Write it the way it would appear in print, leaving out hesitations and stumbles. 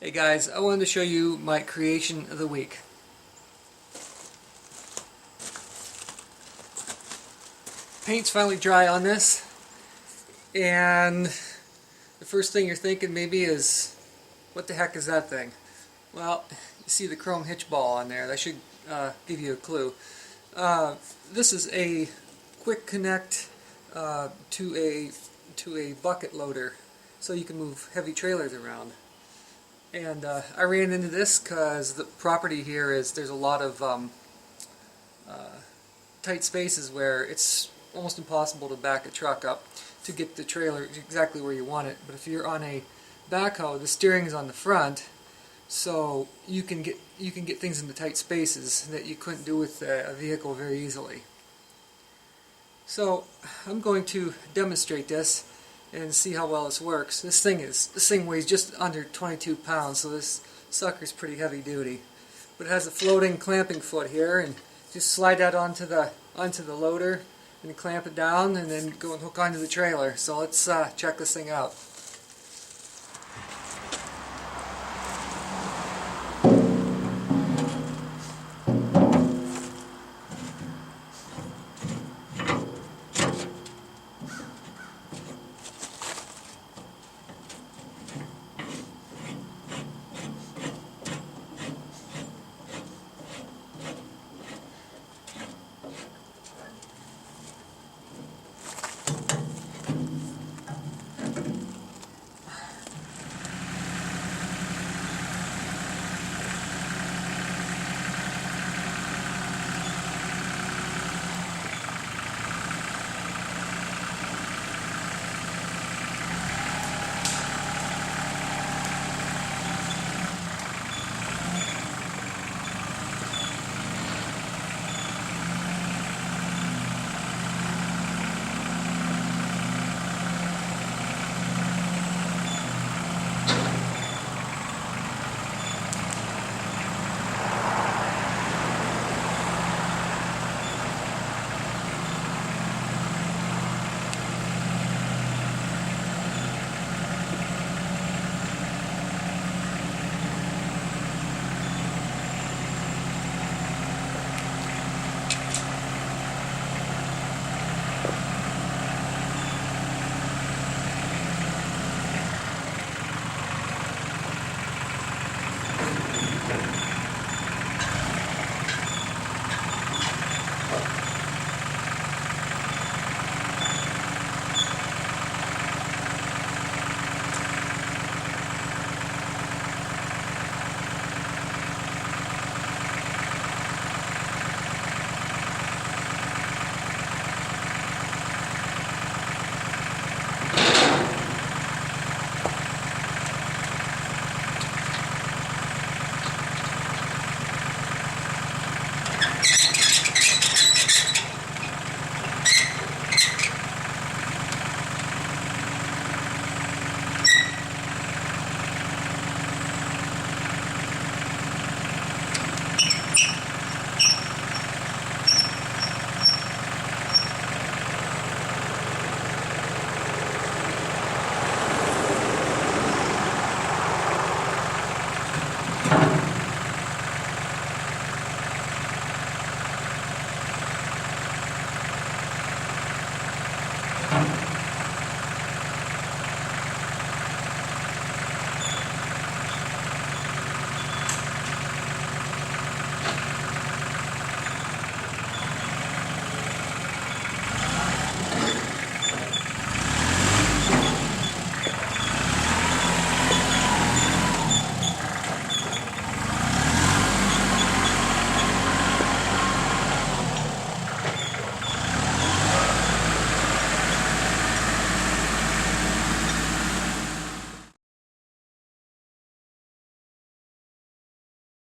Hey guys, I wanted to show you my creation of the week. Paint's finally dry on this, and the first thing you're thinking maybe is, what the heck is that thing? Well, you see the chrome hitch ball on there. That should give you a clue. This is a quick connect to a bucket loader, so you can move heavy trailers around. And I ran into this because the property here there's a lot of tight spaces where it's almost impossible to back a truck up to get the trailer exactly where you want it. But if you're on a backhoe, the steering is on the front, so you can get things into tight spaces that you couldn't do with a vehicle very easily. So I'm going to demonstrate this and see how well this works. This thing weighs just under 22 pounds, so this sucker's pretty heavy duty. But it has a floating clamping foot here, and just slide that onto the loader and clamp it down, and then go and hook onto the trailer. So let's check this thing out.